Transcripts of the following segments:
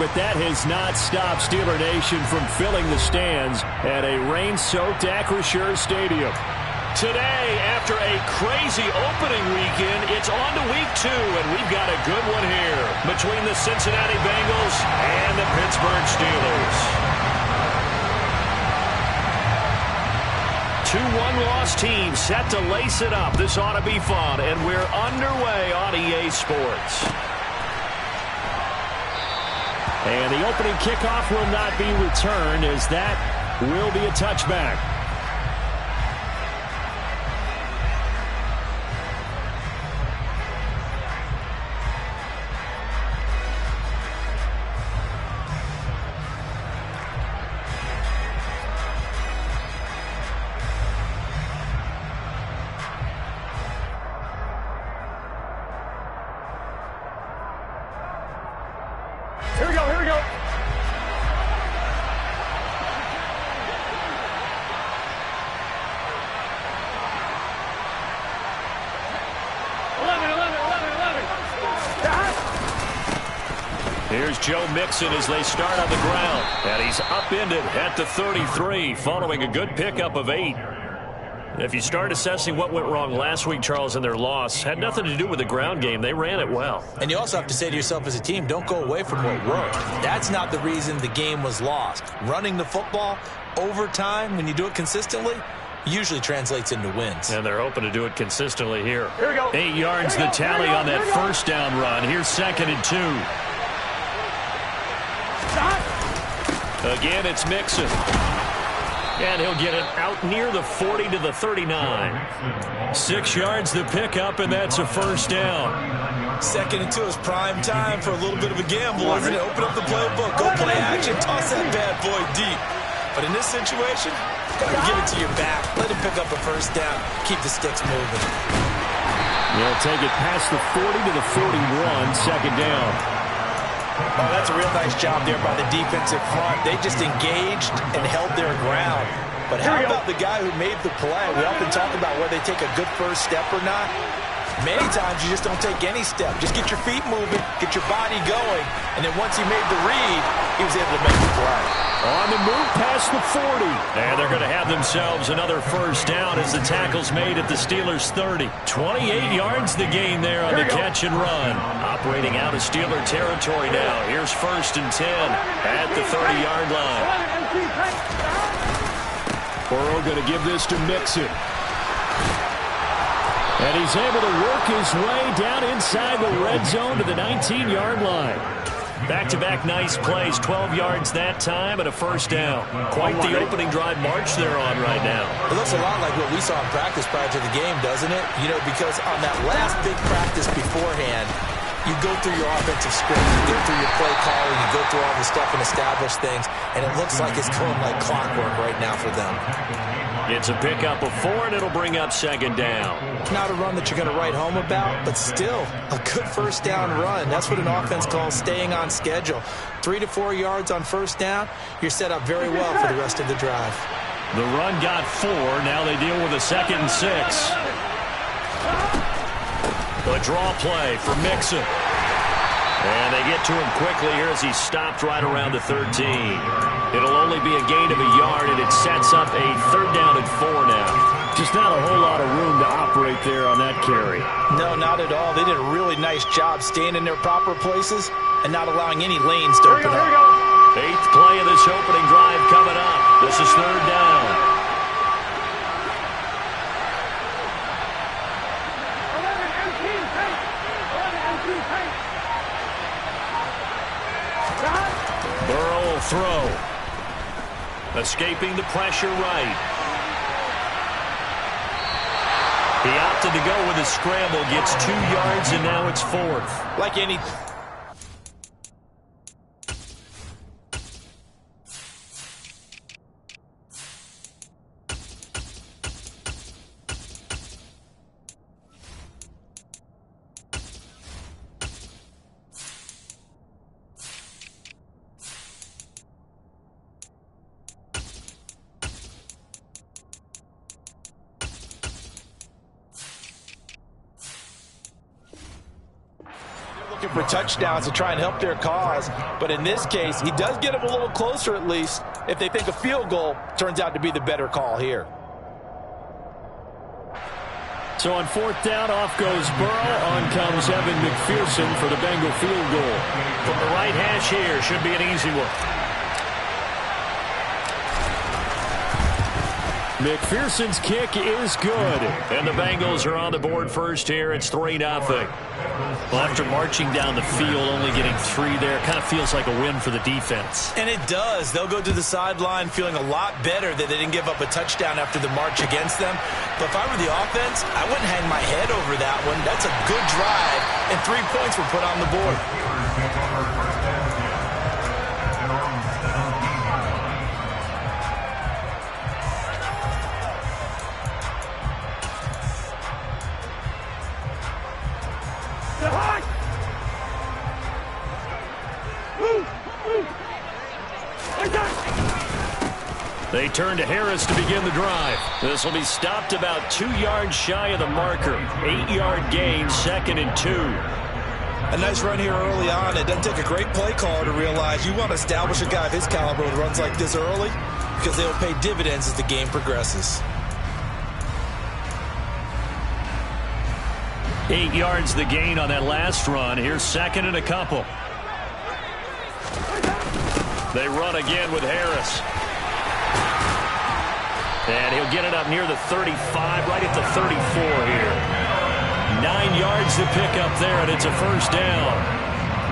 but that has not stopped Steeler Nation from filling the stands at a rain-soaked Acrisure Stadium. Today, after a crazy opening weekend, it's on to week 2, and we've got a good one here between the Cincinnati Bengals and the Pittsburgh Steelers. 2 one-loss teams set to lace it up. This ought to be fun, and we're underway on EA Sports. And the opening kickoff will not be returned, as that will be a touchback. Here we go, here we go. 11. Here's Joe Mixon as they start on the ground. And he's upended at the 33, following a good pickup of 8. If you start assessing what went wrong last week, Charles, in their loss, had nothing to do with the ground game. They ran it well. And you also have to say to yourself as a team, don't go away from what worked. That's not the reason the game was lost. Running the football over time, when you do it consistently, usually translates into wins. And they're hoping to do it consistently here. Here we go. 8 yards the tally on that first down run. Here's 2nd and 2. Again, it's Mixon. And he'll get it out near the 40 to the 39. 6 yards the pickup, and that's a first down. 2nd and 2 is prime time for a little bit of a gamble, isn't it? Open up the playbook, go play action, toss that bad boy deep. But in this situation, gotta give it to your back. Let him pick up a first down. Keep the sticks moving. They'll take it past the 40 to the 41, 2nd down. Oh, that's a real nice job there by the defensive front. They just engaged and held their ground. But how about the guy who made the play? We often talk about whether they take a good first step or not. Many times you just don't take any step. Just get your feet moving, get your body going, and then once he made the read, he was able to make the play. On the move past the 40. And they're going to have themselves another first down as the tackle's made at the Steelers' 30. 28 yards the gain there on the catch and run. Operating out of Steeler territory now. Here's 1st and 10 at the 30-yard line. Burrow going to give this to Mixon. And he's able to work his way down inside the red zone to the 19-yard line. Back-to-back nice plays, 12 yards that time and a first down. Quite the opening drive march they're on right now. It looks a lot like what we saw in practice prior to the game, doesn't it? You know, because on that last big practice beforehand, you go through your offensive script, you go through your play calling, you go through all the stuff and establish things, and it looks like it's going like clockwork right now for them. It's a pickup of 4, and it'll bring up 2nd down. Not a run that you're going to write home about, but still a good first down run. That's what an offense calls staying on schedule. 3 to 4 yards on first down, you're set up very well for the rest of the drive. The run got 4. Now they deal with a 2nd and 6. A draw play for Mixon. And they get to him quickly here as he's stopped right around the 13. It'll only be a gain of a yard, and it sets up a 3rd down and 4 now. Just not a whole lot of room to operate there on that carry. No, not at all. They did a really nice job staying in their proper places and not allowing any lanes to open up. 8th play of this opening drive coming up. This is 3rd down. Burrow will throw. Escaping the pressure right. He opted to go with a scramble, gets 2 yards, and now it's 4th. Like any... for touchdowns to try and help their cause. But in this case, he does get them a little closer at least if they think a field goal turns out to be the better call here. So on 4th down, off goes Burrow. On comes Evan McPherson for the Bengal field goal. From the right hash here, should be an easy one. McPherson's kick is good. And the Bengals are on the board first here. It's 3-0. Well, after marching down the field, only getting 3 there, kind of feels like a win for the defense. And it does. They'll go to the sideline feeling a lot better that they didn't give up a touchdown after the march against them. But if I were the offense, I wouldn't hang my head over that one. That's a good drive, and 3 points were put on the board. They turn to Harris to begin the drive. This will be stopped about 2 yards shy of the marker. 8-yard gain, 2nd and 2. A nice run here early on. It doesn't take a great play caller to realize you want to establish a guy of his caliber with runs like this early because they'll pay dividends as the game progresses. 8 yards the gain on that last run. Here's 2nd and a couple. They run again with Harris. And he'll get it up near the 35, right at the 34 here. 9 yards to pick up there, and it's a first down.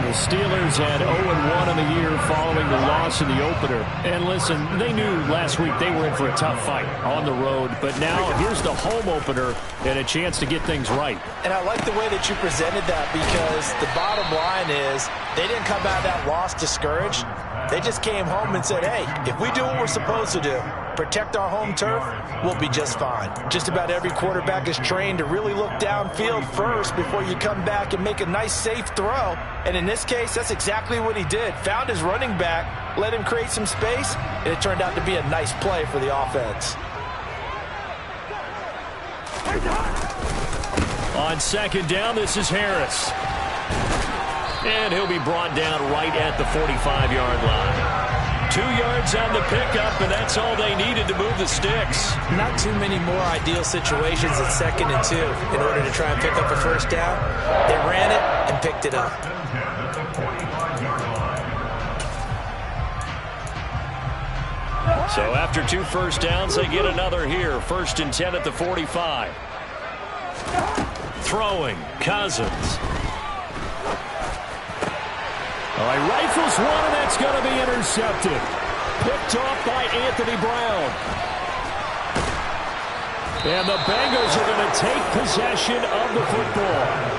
The Steelers had 0-1 in the year following the loss in the opener. And listen, they knew last week they were in for a tough fight on the road. But now here's the home opener and a chance to get things right. And I like the way that you presented that because the bottom line is they didn't come out of that loss discouraged. They just came home and said, hey, if we do what we're supposed to do, protect our home turf, we'll be just fine. Just about every quarterback is trained to really look downfield first before you come back and make a nice, safe throw. And in this case, that's exactly what he did. Found his running back, let him create some space, and it turned out to be a nice play for the offense. On 2nd down, this is Harris. And he'll be brought down right at the 45-yard line. 2 yards on the pickup, and that's all they needed to move the sticks. Not too many more ideal situations at 2nd and 2 in order to try and pick up a first down. They ran it and picked it up. So after 2 first downs, they get another here. 1st and 10 at the 45. Throwing, Cousins. All right, rifles one, and that's going to be intercepted. Picked off by Anthony Brown. And the Bengals are going to take possession of the football.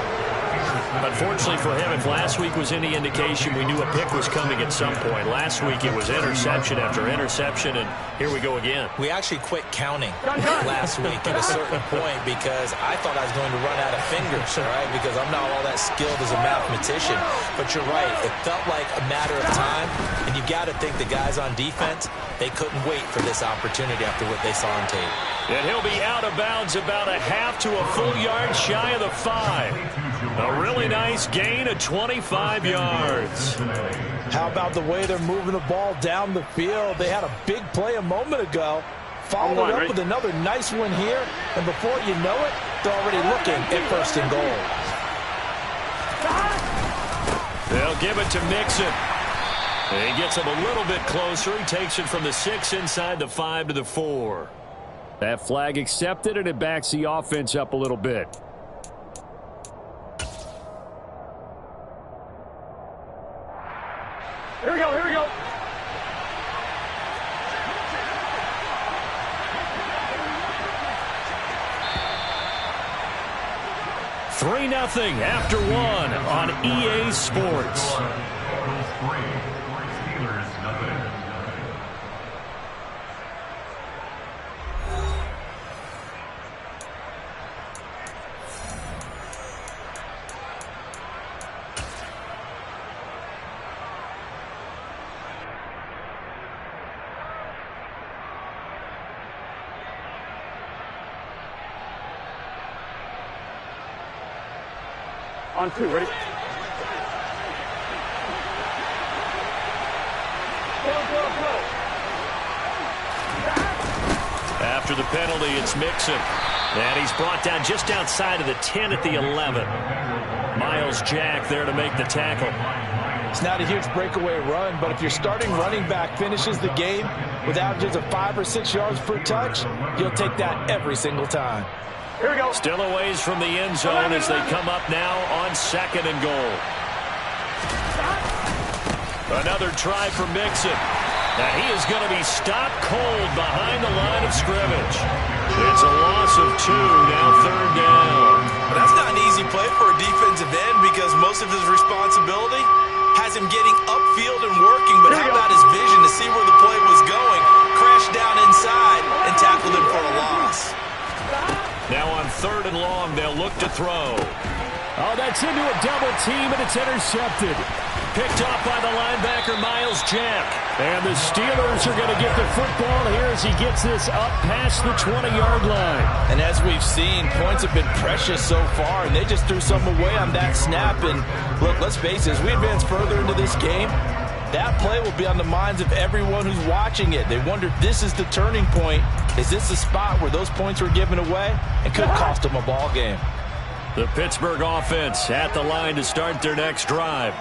Unfortunately for him, if last week was any indication, we knew a pick was coming at some point. Last week it was interception after interception, and here we go again. We actually quit counting last week at a certain point because I thought I was going to run out of fingers, all right, because I'm not all that skilled as a mathematician. But you're right, it felt like a matter of time, and you got to think the guys on defense, they couldn't wait for this opportunity after what they saw on tape. And he'll be out of bounds about a half to a full yard shy of the 5. A really nice gain of 25 yards. How about the way they're moving the ball down the field? They had a big play a moment ago. Followed up with another nice one here. And before you know it, they're already looking at 1st and goal. They'll give it to Mixon. And he gets him a little bit closer. He takes it from the 6 inside the 5 to the 4. That flag accepted, and it backs the offense up a little bit. Here we go, here we go. Three 3-0 after 1 on EA Sports. On 2, ready? after the penalty. It's Mixon. And he's brought down just outside of the 10 at the 11. Miles Jack there to make the tackle. It's not a huge breakaway run, but if your starting running back finishes the game with averages of 5 or 6 yards per touch, you'll take that every single time. Here we go. Still a ways from the end zone as they come up now on 2nd and goal. Another try for Mixon. And he is going to be stopped cold behind the line of scrimmage. It's a loss of 2, now 3rd down. But that's not an easy play for a defensive end because most of his responsibility has him getting upfield and working. But how about his vision to see where the play was going? Crashed down inside and tackled him for a loss. Now on 3rd and long, they'll look to throw. Oh, that's into a double team, and it's intercepted. Picked off by the linebacker, Miles Jack. And the Steelers are going to get the football here as he gets this up past the 20-yard line. And as we've seen, points have been precious so far, and they just threw some away on that snap. And look, let's face it, as we advance further into this game, that play will be on the minds of everyone who's watching it. They wonder, this is the turning point. Is this the spot where those points were given away? It could cost them a ball game. The Pittsburgh offense at the line to start their next drive.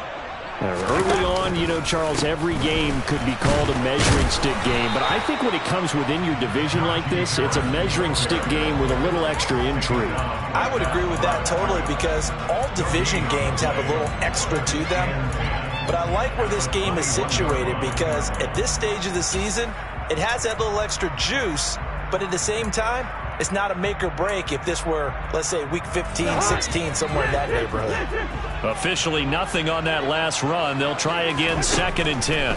Early on, you know, Charles, every game could be called a measuring stick game. But I think when it comes within your division like this, it's a measuring stick game with a little extra intrigue. I would agree with that totally because all division games have a little extra to them. But I like where this game is situated because at this stage of the season, it has that little extra juice. But at the same time, it's not a make or break if this were, let's say, week 15, 16, somewhere in that neighborhood. Officially nothing on that last run. They'll try again 2nd and 10.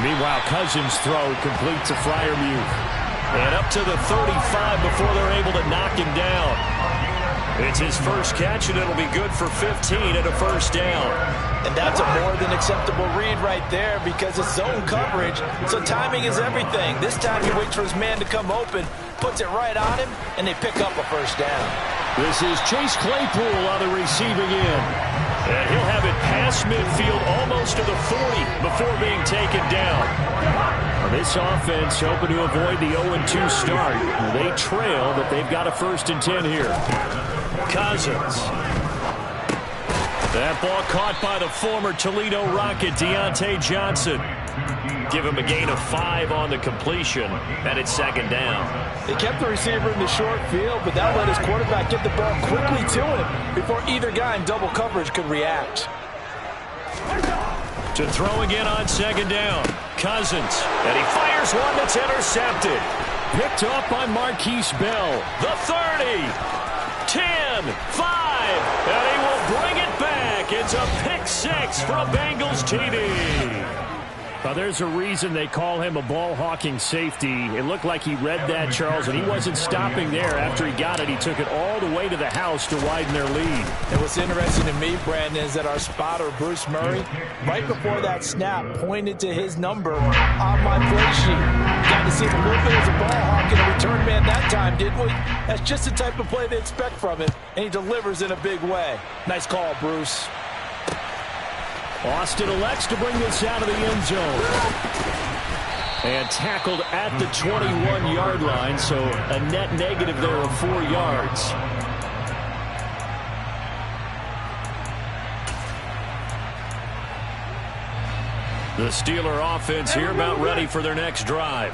Meanwhile, Cousins' throw complete to Freiermuth. And up to the 35 before they're able to knock him down. It's his first catch, and it'll be good for 15 and a 1st down. And that's a more than acceptable read right there because it's zone coverage, so timing is everything. This time he waits for his man to come open, puts it right on him, and they pick up a 1st down. This is Chase Claypool on the receiving end. And he'll have it past midfield almost to the 40 before being taken down. This offense hoping to avoid the 0-2 start. They trail, but they've got a 1st and 10 here. Cousins. That ball caught by the former Toledo Rocket, Deontay Johnson. Give him a gain of 5 on the completion, and it's 2nd down. They kept the receiver in the short field, but that let his quarterback get the ball quickly to him before either guy in double coverage could react. To throw again on 2nd down. Cousins, and he fires one that's intercepted. Picked up by Marquise Bell. The 30, 10, 5, and he will bring it back. It's a pick 6 for a Bengals TD. Now, there's a reason they call him a ball-hawking safety. It looked like he read that, Charles, and he wasn't stopping there. After he got it, he took it all the way to the house to widen their lead. And what's interesting to me, Brandon, is that our spotter, Bruce Murray, right before that snap, pointed to his number on my play sheet. Got to see him a little bit as a ball hawk and a return man that time, didn't we? That's just the type of play they expect from him, and he delivers in a big way. Nice call, Bruce. Austin elects to bring this out of the end zone. And tackled at the 21-yard line, so a net negative there of 4 yards. The Steeler offense here about ready for their next drive.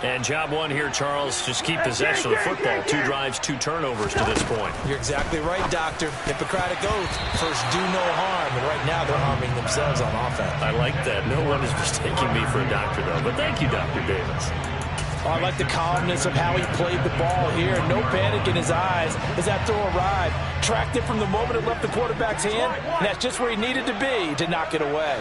And job one here, Charles, just keep possession of the football. 2 drives, 2 turnovers to this point. You're exactly right, Doctor. Hippocratic oath. First, do no harm. And right now, they're harming themselves on offense. I like that. No one is mistaking me for a doctor, though. But thank you, Dr. Davis. Oh, I like the calmness of how he played the ball here. No panic in his eyes as that throw arrived. Tracked it from the moment it left the quarterback's hand. And that's just where he needed to be to knock it away.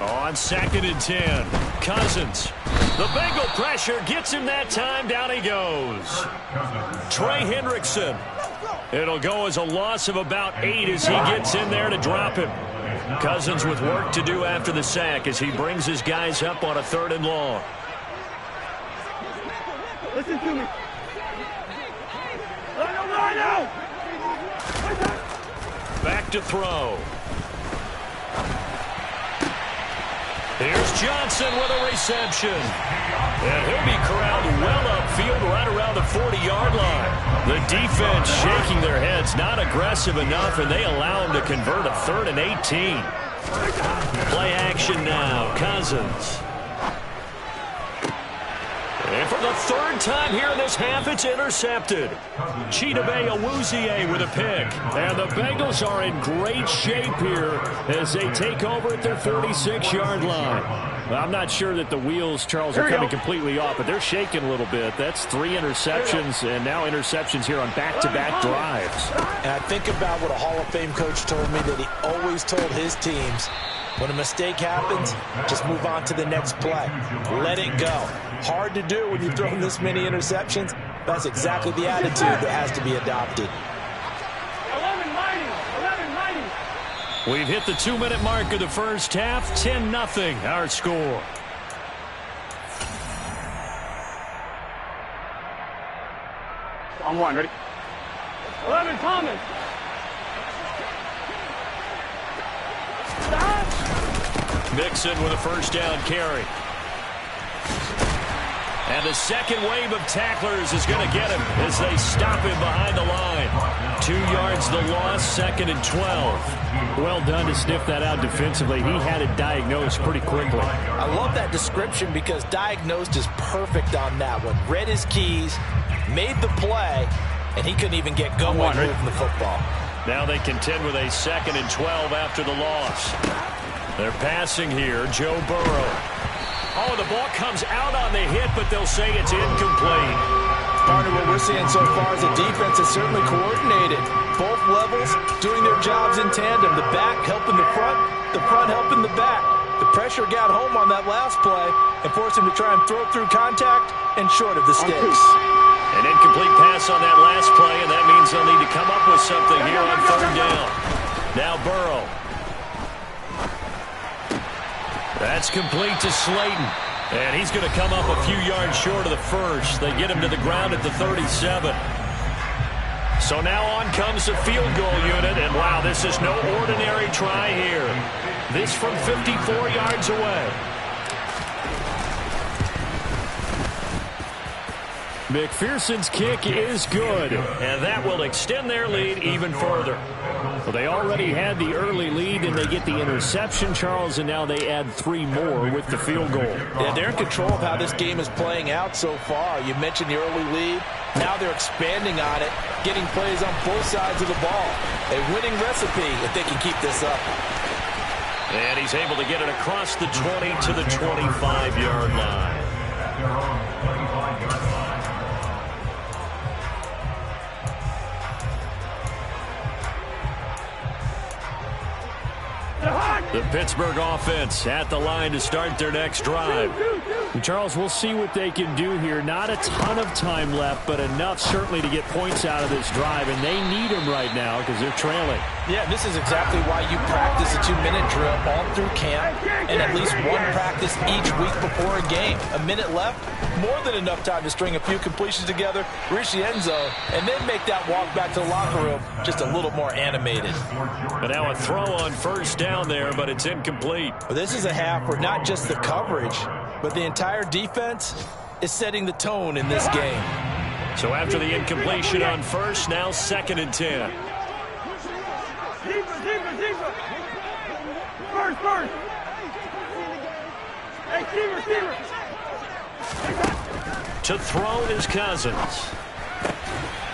On 2nd and 10, Cousins. The Bengal pressure gets him that time. Down he goes. Trey Hendrickson. It'll go as a loss of about 8 as he gets in there to drop him. Cousins with work to do after the sack as he brings his guys up on a 3rd and long. Listen to me. Back to throw. Here's Johnson with a reception. And he'll be corralled well upfield right around the 40-yard line. The defense shaking their heads, not aggressive enough, and they allow him to convert a 3rd and 18. Play action now, Cousins. And for the 3rd time here in this half, it's intercepted. Chidobe Awuzie with a pick. And the Bengals are in great shape here as they take over at their 46-yard line. I'm not sure that the wheels, Charles, are coming completely off, but they're shaking a little bit. That's 3 interceptions, and now interceptions here on back-to-back drives. And I think about what a Hall of Fame coach told me that he always told his teams, when a mistake happens, just move on to the next play. Let it go. Hard to do when you've thrown this many interceptions. That's exactly the attitude that has to be adopted. We've hit the 2-minute mark of the first half. 10-0 our score. On 1, ready? 11, Thomas. Mixon with a first down carry. And the second wave of tacklers is going to get him as they stop him behind the line. 2 yards the loss, 2nd and 12. Well done to sniff that out defensively. He had it diagnosed pretty quickly. I love that description because diagnosed is perfect on that one. Read his keys, made the play, and he couldn't even get going moving the football. Now they contend with a 2nd and 12 after the loss. They're passing here, Joe Burrow. Oh, the ball comes out on the hit, but they'll say it's incomplete. Partner, what we're seeing so far is the defense is certainly coordinated. Both levels doing their jobs in tandem. The back helping the front helping the back. The pressure got home on that last play and forced him to try and throw through contact and short of the sticks. An incomplete pass on that last play, and that means they'll need to come up with something here on 3rd down. Now Burrow. That's complete to Slayton. And he's going to come up a few yards short of the first. They get him to the ground at the 37. So now on comes the field goal unit. And wow, this is no ordinary try here. This from 54 yards away. McPherson's kick is good. And that will extend their lead even further. Well, they already had the early lead, and they get the interception, Charles, and now they add 3 more with the field goal. Yeah, they're in control of how this game is playing out so far. You mentioned the early lead. Now they're expanding on it, getting plays on both sides of the ball. A winning recipe if they can keep this up. And he's able to get it across the 20 to the 25-yard line. The Pittsburgh offense at the line to start their next drive. And Charles, we'll see what they can do here. Not a ton of time left, but enough certainly to get points out of this drive, and they need them right now because they're trailing. Yeah, this is exactly why you practice a 2-minute drill all through camp and at least one practice each week before a game. A minute left, more than enough time to string a few completions together, reach the end zone, and then make that walk back to the locker room just a little more animated. But now a throw on first down there, but it's incomplete. Well, this is a half where not just the coverage, but the entire defense is setting the tone in this game. So after the incompletion on first, now 2nd and 10. Deeper. First. Hey, receiver. To throw is Cousins.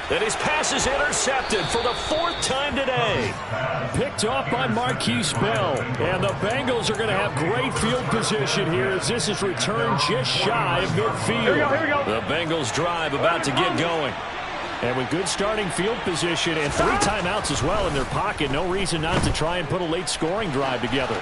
And his pass is intercepted for the 4th time today. Picked off by Marquise Bell. And the Bengals are going to have great field position here as this is returned just shy of midfield. Here we go. The Bengals drive about to get going. And with good starting field position and 3 timeouts as well in their pocket, no reason not to try and put a late scoring drive together.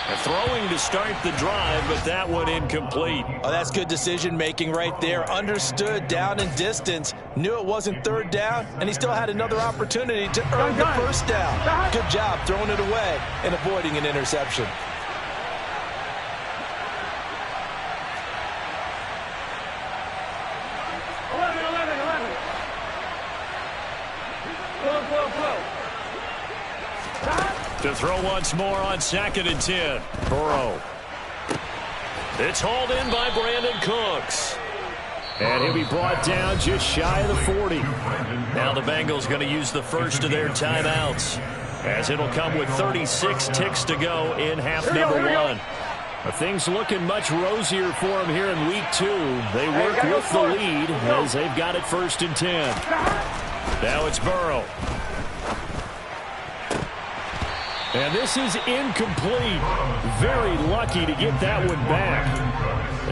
A throwing to start the drive, but that one incomplete. Oh, that's good decision-making right there. Understood down and distance. Knew it wasn't 3rd down, and he still had another opportunity to earn the first down. Good job throwing it away and avoiding an interception. To throw once more on 2nd and 10. Burrow It's hauled in by Brandon Cooks. And he'll be brought down just shy of the 40. Now the Bengals going to use the first of their timeouts, as it'll come with 36 ticks to go in half number one. Things looking much rosier for them here in week 2. They work with the lead as they've got it 1st and 10. Now it's Burrow. And this is incomplete. Very lucky to get that one back.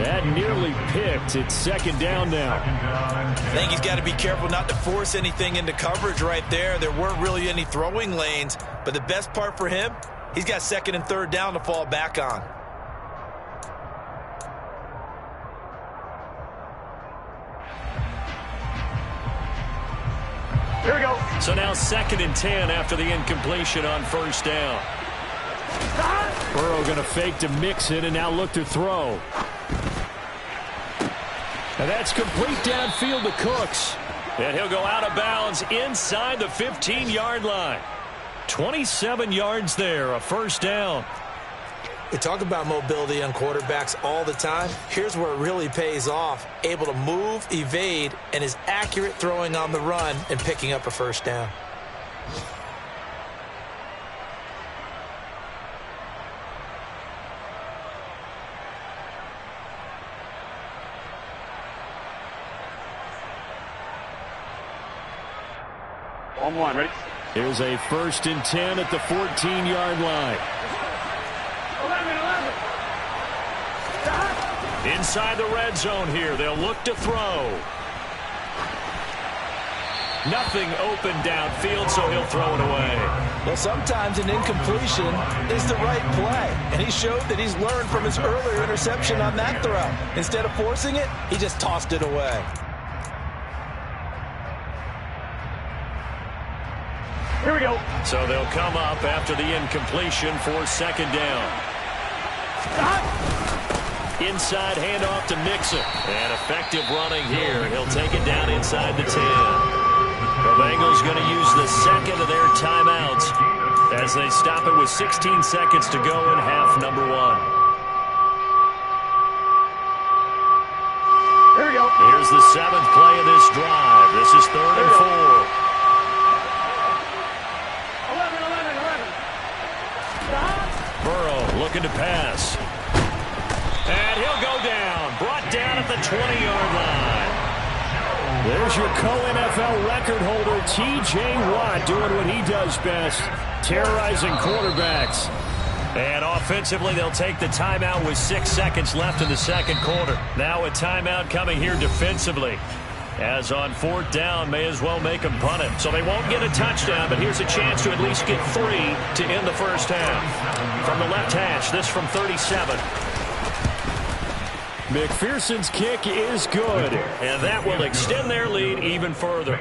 That nearly picked. It's 2nd down now. I think he's got to be careful not to force anything into coverage right there. There weren't really any throwing lanes, but the best part for him, he's got 2nd and 3rd down to fall back on. Here we go. So now 2nd and 10 after the incompletion on 1st down. Burrow going to fake to mix it and now look to throw. And that's complete downfield to Cooks. And he'll go out of bounds inside the 15-yard line. 27 yards there, a 1st down. We talk about mobility on quarterbacks all the time. Here's where it really pays off. Able to move, evade, and is accurate throwing on the run and picking up a 1st down. On one, ready? Here's a 1st and 10 at the 14-yard line. 11. Inside the red zone here, they'll look to throw. Nothing open downfield, so he'll throw it away. Well, sometimes an incompletion is the right play, and he showed that he's learned from his earlier interception on that throw. Instead of forcing it, he just tossed it away. Here we go. So they'll come up after the incompletion for 2nd down. Inside handoff to Mixon. And effective running here. He'll take it down inside the 10. The Bengals going to use the 2nd of their timeouts as they stop it with 16 seconds to go in half number one. Here we go. Here's the 7th play of this drive. This is 3rd and 4. 11. Burrow looking to pass. And he'll go down. Brought down at the 20-yard line. There's your co-NFL record holder, T.J. Watt, doing what he does best, terrorizing quarterbacks. And offensively, they'll take the timeout with 6 seconds left in the 2nd quarter. Now a timeout coming here defensively. As on 4th down, may as well make them punt it. So they won't get a touchdown, but here's a chance to at least get 3 to end the 1st half. From the left hash, this from 37. McPherson's kick is good. And that will extend their lead even further.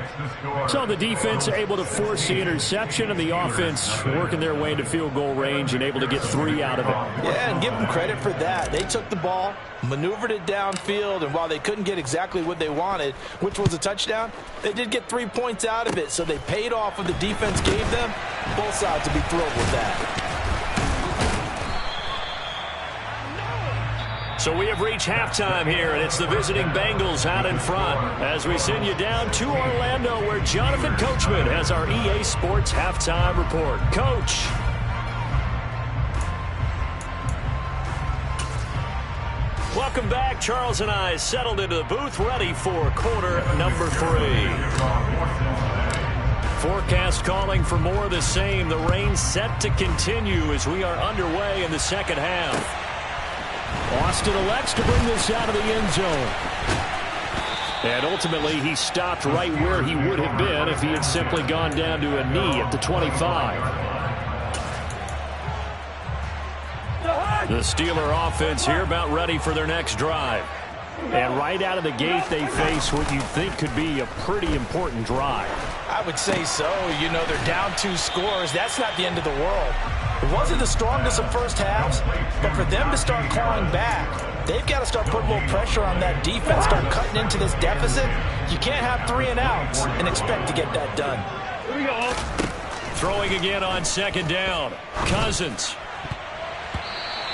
So the defense able to force the interception, and the offense working their way into field goal range and able to get 3 out of it. Yeah, and give them credit for that. They took the ball, maneuvered it downfield, and while they couldn't get exactly what they wanted, which was a touchdown, they did get 3 points out of it, so they paid off what the defense gave them. Both sides will be thrilled with that. So we have reached halftime here, and it's the visiting Bengals out in front as we send you down to Orlando, where Jonathan Coachman has our EA Sports halftime report. Coach. Welcome back. Charles and I settled into the booth, ready for quarter number 3. Forecast calling for more of the same. The rain set to continue as we are underway in the 2nd half. Austin elects to bring this out of the end zone. And ultimately, he stopped right where he would have been if he had simply gone down to a knee at the 25. The Steeler offense here about ready for their next drive. And right out of the gate, they face what you'd think could be a pretty important drive. I would say so. You know, they're down 2 scores. That's not the end of the world. It wasn't the strongest of first halves, but for them to start clawing back, they've got to start putting a little pressure on that defense, start cutting into this deficit. You can't have 3 and outs and expect to get that done. Here we go. Throwing again on 2nd down. Cousins.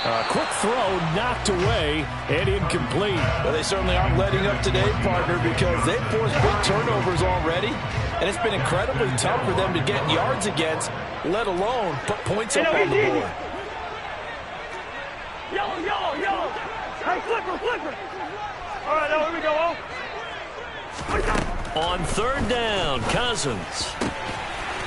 A quick throw knocked away and incomplete. Well, they certainly aren't letting up today, partner, because they've forced big turnovers already, and it's been incredibly tough for them to get yards against, let alone put points up on the board. Yellow, yellow, yellow. Hey, flipper, flipper. All right, now here we go. On third down, Cousins.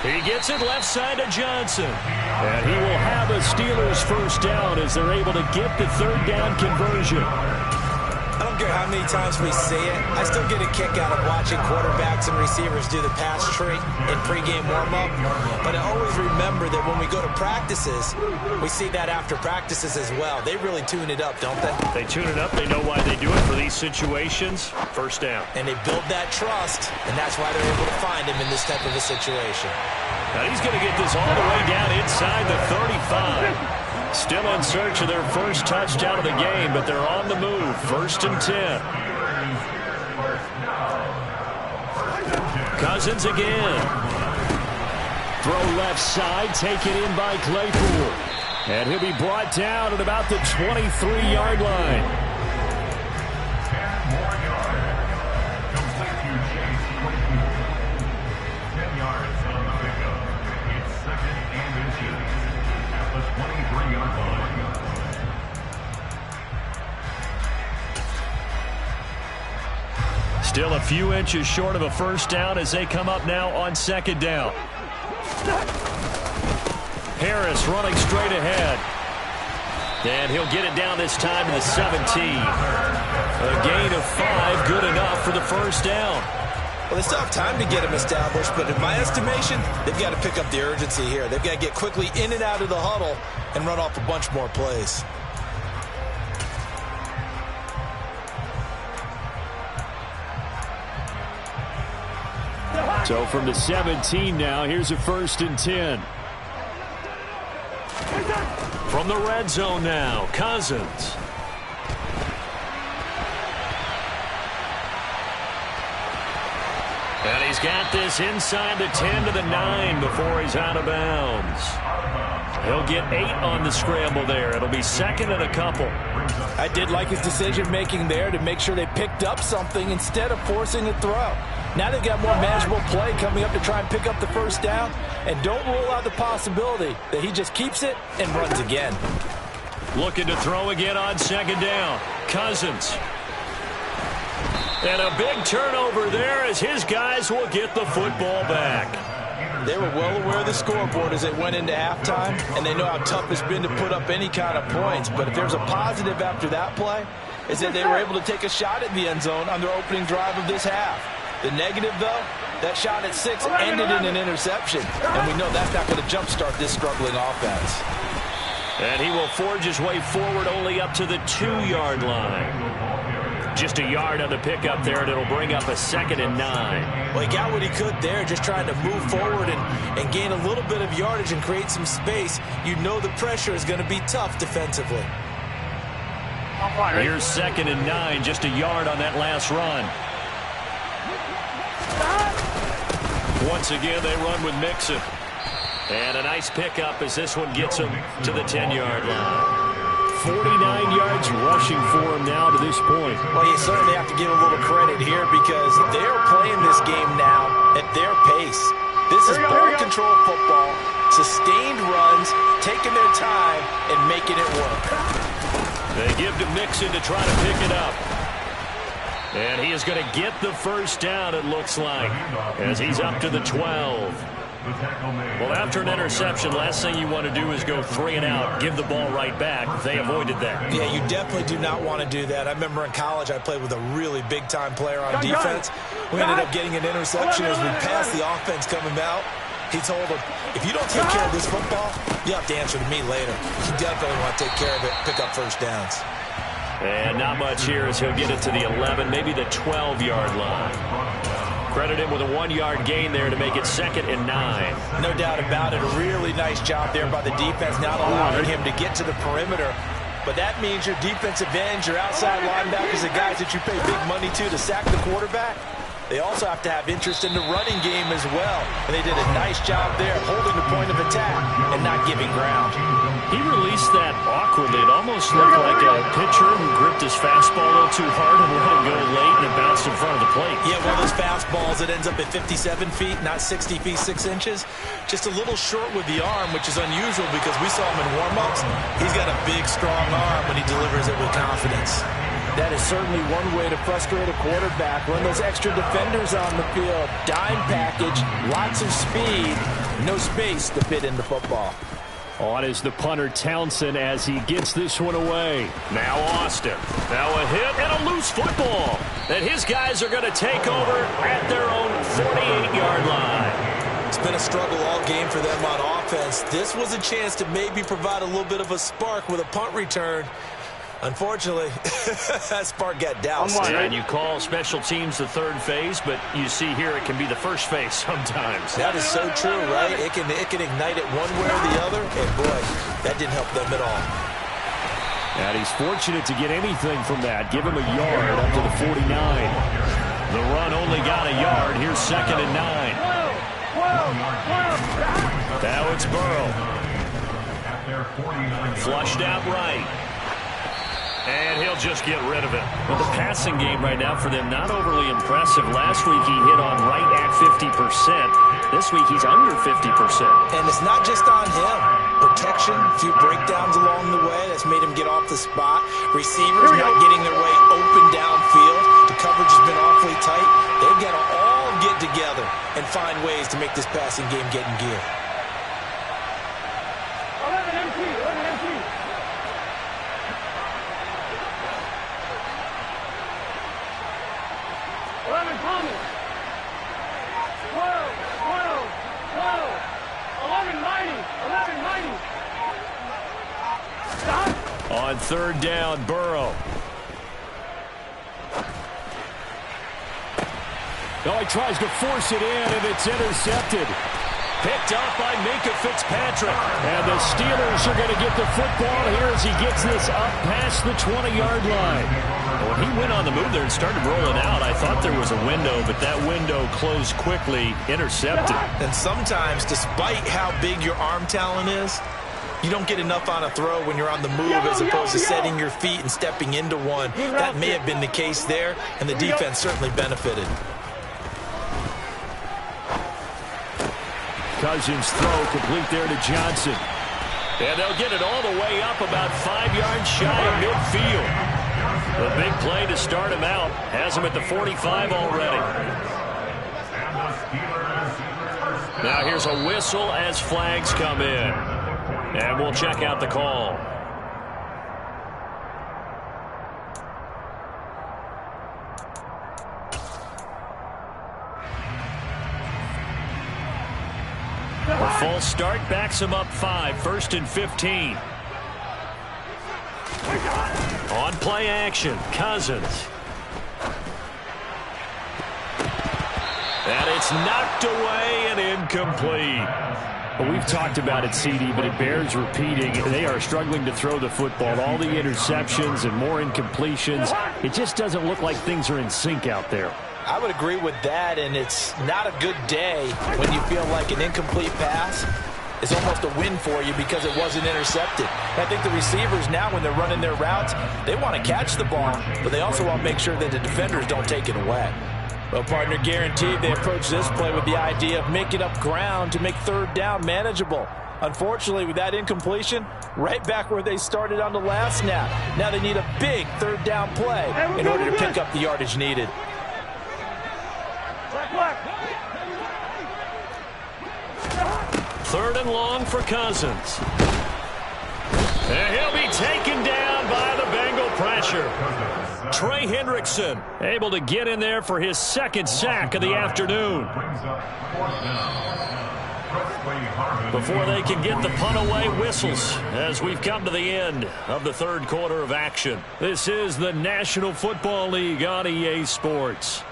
He gets it left side to Johnson. And he will have a Steelers first down as they're able to get the third down conversion. I don't care how many times we see it. I still get a kick out of watching quarterbacks and receivers do the pass tree in pregame warm-up. But I always remember that when we go to practices, we see that after practices as well. They really tune it up, don't they? They tune it up. They know why they do it for these situations. First down. And they build that trust, and that's why they're able to find him in this type of a situation. Now he's going to get this all the way down inside the 35. Still in search of their first touchdown of the game, but they're on the move. First and 10. Cousins again. Throw left side, taken in by Claypool. And he'll be brought down at about the 23-yard line. Still a few inches short of a first down as they come up now on second down. Harris running straight ahead. And he'll get it down this time to the 17. A gain of 5, good enough for the first down. Well, they still have time to get him established, but in my estimation, they've got to pick up the urgency here. They've got to get quickly in and out of the huddle and run off a bunch more plays. So from the 17 now, here's a first and 10. From the red zone now, Cousins. And he's got this inside the 10 to the 9 before he's out of bounds. He'll get 8 on the scramble there. It'll be second and a couple. I did like his decision-making there to make sure they picked up something instead of forcing a throw. Now they've got more manageable play coming up to try and pick up the first down. And don't rule out the possibility that he just keeps it and runs again. Looking to throw again on second down. Cousins. And a big turnover there as his guys will get the football back. They were well aware of the scoreboard as they went into halftime, and they know how tough it's been to put up any kind of points. But if there's a positive after that play, is that they were able to take a shot at the end zone on their opening drive of this half. The negative, though, that shot at 6 ended in an interception, and we know that's not going to jumpstart this struggling offense. And he will forge his way forward only up to the 2-yard line. Just a yard on the pickup there, and it'll bring up a second and 9. Well, he got what he could there, just trying to move forward and gain a little bit of yardage and create some space. You know the pressure is going to be tough defensively. Here's second and 9, just a yard on that last run. Once again, they run with Mixon. And a nice pickup as this one gets him to the 10-yard line. 49 yards rushing for him now to this point. Well, you certainly have to give a little credit here because they're playing this game now at their pace. This is ball control football, sustained runs, taking their time, and making it work. They give to Mixon to try to pick it up. And he is going to get the first down, it looks like, as he's up to the 12. Well, after an interception, last thing you want to do is go 3 and out, give the ball right back. They avoided that. Yeah, you definitely do not want to do that. I remember in college I played with a really big-time player on defense. We ended up getting an interception as we passed the offense coming out. He told him, if you don't take care of this football, you have to answer to me later. You definitely want to take care of it, pick up first downs. And not much here as he'll get it to the 11, maybe the 12-yard line. Credit him with a 1-yard gain there to make it second and 9. No doubt about it. A really nice job there by the defense, not allowing him to get to the perimeter. But that means your defensive ends, your outside linebackers, the guys that you pay big money to sack the quarterback, they also have to have interest in the running game as well. And they did a nice job there holding the point of attack and not giving ground. He released that awkwardly. It almost looked like a pitcher who gripped his fastball a little too hard and let it go late, and it bounced in front of the plate. Yeah, one of those fastballs that ends up at 57 feet, not 60 feet, 6 inches. Just a little short with the arm, which is unusual because we saw him in warm-ups. He's got a big, strong arm when he delivers it with confidence. That is certainly one way to frustrate a quarterback. Run those extra defenders on the field. Dime package, lots of speed, no space to fit in the football. On is the punter Townsend as he gets this one away. Now Austin. Now a hit and a loose football that his guys are going to take over at their own 48-yard line. It's been a struggle all game for them on offense. This was a chance to maybe provide a little bit of a spark with a punt return. Unfortunately, that spark got doused. And you call special teams the third phase, but you see here it can be the first phase sometimes. That is so true, right? It can ignite it one way or the other, and boy, that didn't help them at all. And he's fortunate to get anything from that. Give him a yard up to the 49. The run only got a yard. Here's 2nd and 9. Now it's Burrow. Flushed out right. And he'll just get rid of it. Well, the passing game right now for them, not overly impressive. Last week he hit on right at 50%. This week he's under 50%. And it's not just on him. Protection, a few breakdowns along the way. That's made him get off the spot. Receivers not getting their way open downfield. The coverage has been awfully tight. They've got to all get together and find ways to make this passing game get in gear. 11 empty. Thomas. 12. 11 Stop. On 3rd down, Burrow. Oh, he tries to force it in, and it's intercepted. Picked up by Minkah Fitzpatrick. And the Steelers are going to get the football here as he gets this up past the 20-yard line. When he went on the move there and started rolling out, I thought there was a window, but that window closed quickly, intercepted. And sometimes, despite how big your arm talent is, you don't get enough on a throw when you're on the move as opposed to setting your feet and stepping into one. That may have been the case there, and the defense certainly benefited. Cousins throw complete there to Johnson. And they'll get it all the way up about 5 yards shy of midfield. The big play to start him out. Has him at the 45 already. Now here's a whistle as flags come in. And we'll check out the call. A false start backs him up 5. 1st and 15. On play action, Cousins. And it's knocked away and incomplete. Well, we've talked about it, CD, but it bears repeating. They are struggling to throw the football. All the interceptions and more incompletions. It just doesn't look like things are in sync out there. I would agree with that, and it's not a good day when you feel like an incomplete pass is almost a win for you because it wasn't intercepted. I think the receivers now, when they're running their routes, they want to catch the ball, but they also want to make sure that the defenders don't take it away. Well, partner, guaranteed they approach this play with the idea of making up ground to make 3rd down manageable. Unfortunately, with that incompletion, right back where they started on the last snap. Now they need a big 3rd down play in order to pick up the yardage needed. Black. 3rd and long for Cousins. And he'll be taken down by the Bengal pressure. Trey Hendrickson able to get in there for his 2nd sack of the afternoon. Before they can get the punt away, whistles as we've come to the end of the 3rd quarter of action. This is the National Football League on EA Sports.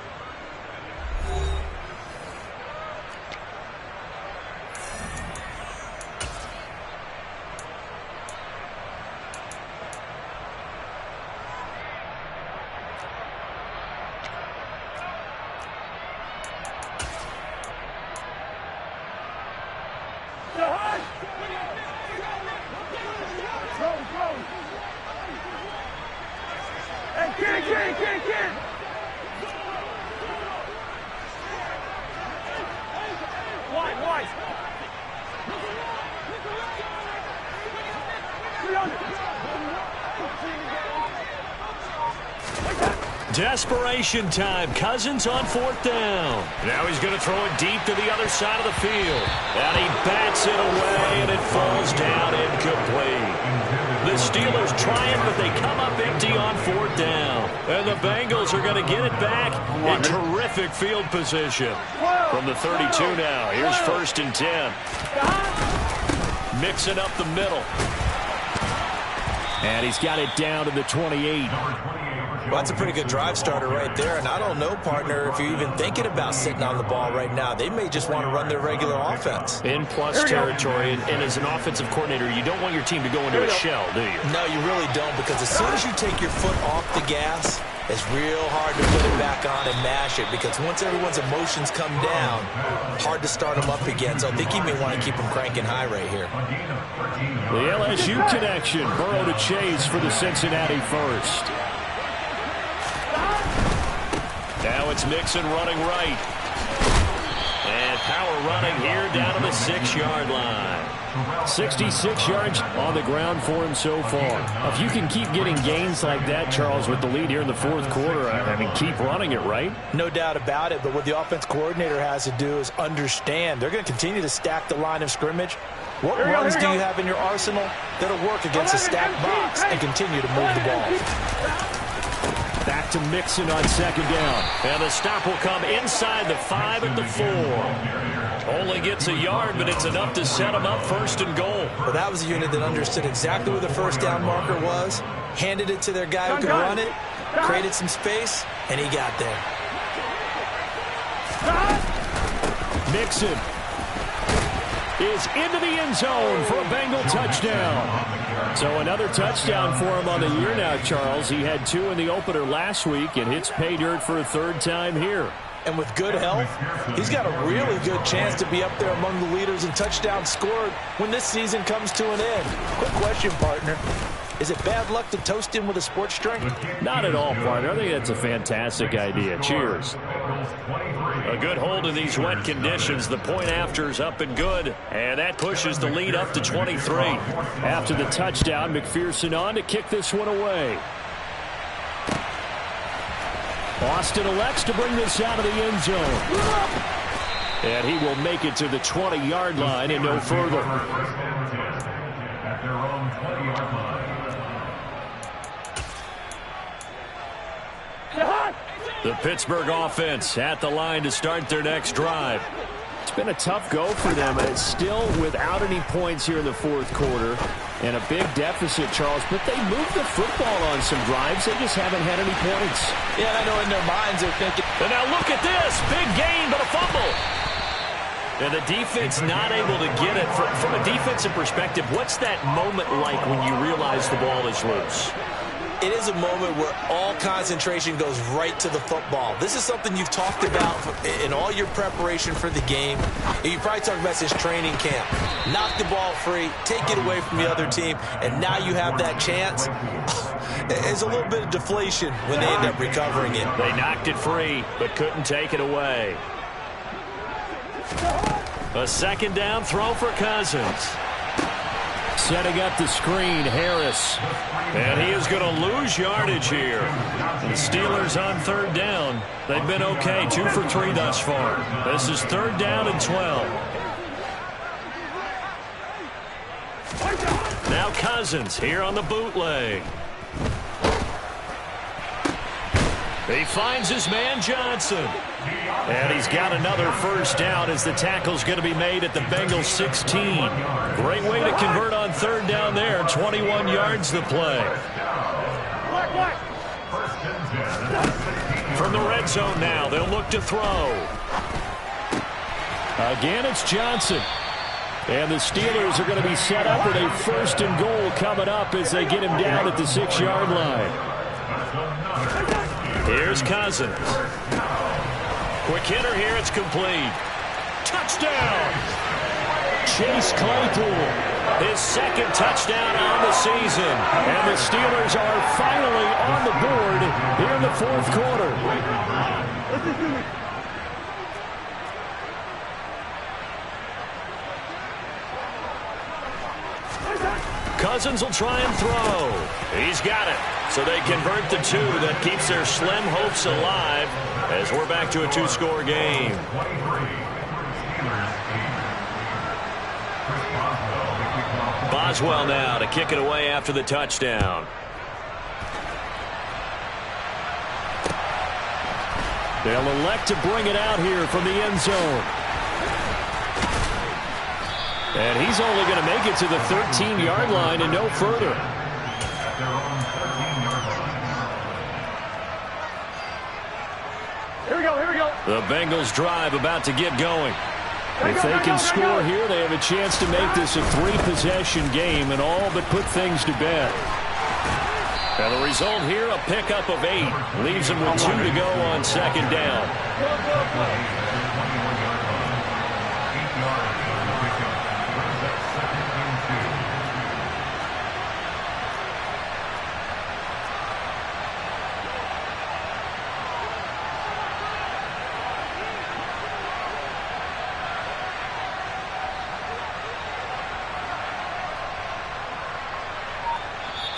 Hey, kid. Wide. Desperation time. Cousins on 4th down. Now he's going to throw it deep to the other side of the field. And he bats it away, and it falls down incomplete. The Steelers trying, but they come up empty on 4th down. And the Bengals are going to get it back in terrific field position. From the 32 now, here's 1st and 10. Mixing up the middle. And he's got it down to the 28. Well, that's a pretty good drive starter right there. And I don't know, partner, if you're even thinking about sitting on the ball right now. They may just want to run their regular offense. In plus territory, and as an offensive coordinator, you don't want your team to go into a shell, do you? No, you really don't, because as soon as you take your foot off the gas, it's real hard to put it back on and mash it, because once everyone's emotions come down, hard to start them up again. So I think you may want to keep them cranking high right here. The LSU connection. Burrow to Chase for the Cincinnati first. Now it's Mixon running right. And power running here down to the 6-yard line. 66 yards on the ground for him so far. If you can keep getting gains like that, Charles, with the lead here in the 4th quarter, I mean, keep running it, right? No doubt about it, but what the offense coordinator has to do is understand. They're going to continue to stack the line of scrimmage. What runs do you have in your arsenal that'll work against a stacked box and continue to move the ball? Back to Mixon on 2nd down. And the stop will come inside the 5 at the 4. Only gets a yard, but it's enough to set him up 1st and goal. Well, that was a unit that understood exactly where the 1st down marker was, handed it to their guy who could run it, created some space, and he got there. Mixon is into the end zone for a Bengal touchdown. So another touchdown for him on the year now, Charles. He had 2 in the opener last week and hits pay dirt for a 3rd time here. And with good health, he's got a really good chance to be up there among the leaders in touchdowns scored when this season comes to an end. Quick question, partner. Is it bad luck to toast him with a sports drink? Not at all, partner. I think that's a fantastic idea. Cheers. A good hold in these wet conditions. The point after's up and good. And that pushes the lead up to 23. After the touchdown, McPherson on to kick this one away. Austin elects to bring this out of the end zone. And he will make it to the 20-yard line and no further. The Pittsburgh offense at the line to start their next drive. It's been a tough go for them, and it's still without any points here in the 4th quarter. And a big deficit, Charles, but they moved the football on some drives. They just haven't had any points. Yeah, I know in their minds they're thinking. And now look at this. Big gain, but a fumble. And the defense not able to get it. From a defensive perspective, what's that moment like when you realize the ball is loose? It is a moment where all concentration goes right to the football. This is something you've talked about in all your preparation for the game. You probably talked about since training camp. Knock the ball free, take it away from the other team, and now you have that chance. There's a little bit of deflation when they end up recovering it. They knocked it free, but couldn't take it away. A 2nd down throw for Cousins. Setting up the screen, Harris. And he is going to lose yardage here. The Steelers on 3rd down. They've been okay, 2 for 3 thus far. This is 3rd down and 12. Now Cousins here on the bootleg. He finds his man Johnson. And he's got another 1st down as the tackle's going to be made at the Bengals 16. Great way to convert on 3rd down there. 21 yards the play. From the red zone now, they'll look to throw. Again, it's Johnson. And the Steelers are going to be set up with a 1st and goal coming up as they get him down at the 6-yard line. Here's Cousins. Quick hitter here, it's complete. Touchdown! Chase Claypool. His second touchdown on the season. And the Steelers are finally on the board here in the fourth quarter. Listen to me. Cousins will try and throw. He's got it. So they convert the two. That keeps their slim hopes alive as we're back to a two-score game. Boswell now to kick it away after the touchdown. They'll elect to bring it out here from the end zone. And he's only going to make it to the 13-yard line and no further. Here we go, here we go. The Bengals drive about to get going. If they can score here, they have a chance to make this a three-possession game and all but put things to bed. And the result here, a pickup of 8. Leaves them with 2 to go on second down.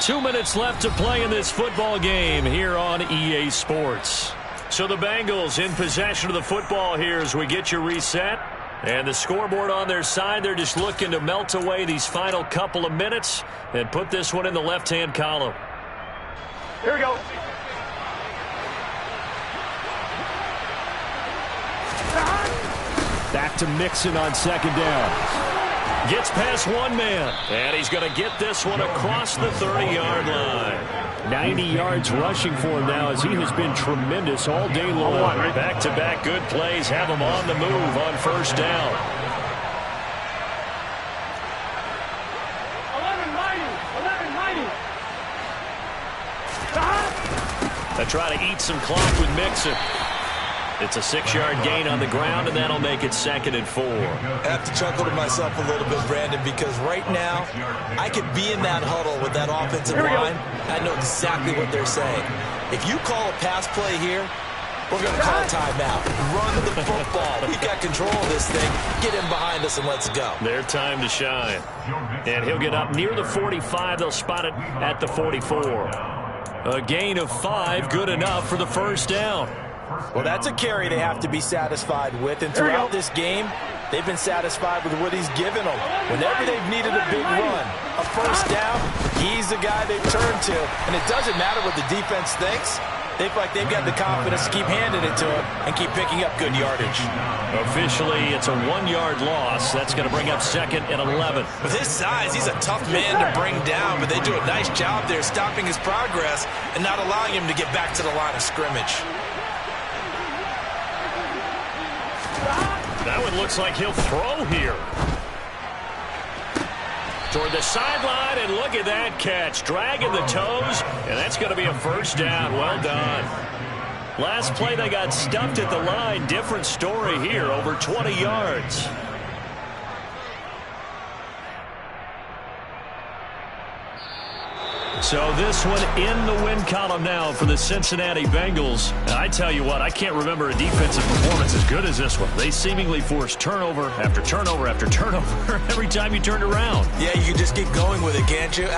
2 minutes left to play in this football game here on EA Sports. So the Bengals in possession of the football here as we get you reset. And the scoreboard on their side, they're just looking to melt away these final couple of minutes and put this one in the left-hand column. Here we go. Back to Mixon on second down. Gets past one man, and he's going to get this one across the 30-yard line. 90 yards rushing for him now as he has been tremendous all day long. Back-to-back good plays have him on the move on first down. 11-90. They try to eat some clock with Mixon. It's a 6-yard gain on the ground, and that'll make it 2nd and 4. I have to chuckle to myself a little bit, Brandon, because right now I could be in that huddle with that offensive line. I know exactly what they're saying. If you call a pass play here, we're going to call a timeout. Run the football. We've got control of this thing. Get him behind us and let's go. Their time to shine. And he'll get up near the 45. They'll spot it at the 44. A gain of 5, good enough for the first down. Well, that's a carry they have to be satisfied with. And throughout this game, they've been satisfied with what he's given them. Whenever they've needed a big run, a first down, he's the guy they've turned to. And it doesn't matter what the defense thinks. They feel like they've got the confidence to keep handing it to him and keep picking up good yardage. Officially, it's a 1-yard loss. That's going to bring up 2nd and 11. With his size, he's a tough man to bring down, but they do a nice job there stopping his progress and not allowing him to get back to the line of scrimmage. That one looks like he'll throw here. Toward the sideline, and look at that catch. Dragging the toes, and that's going to be a first down. Well done. Last play, they got stuffed at the line. Different story here, over 20 yards. So this one in the win column now for the Cincinnati Bengals. And I tell you what, I can't remember a defensive performance as good as this one. They seemingly forced turnover after turnover after turnover every time you turned around. Yeah, you can just keep going with it, can't you?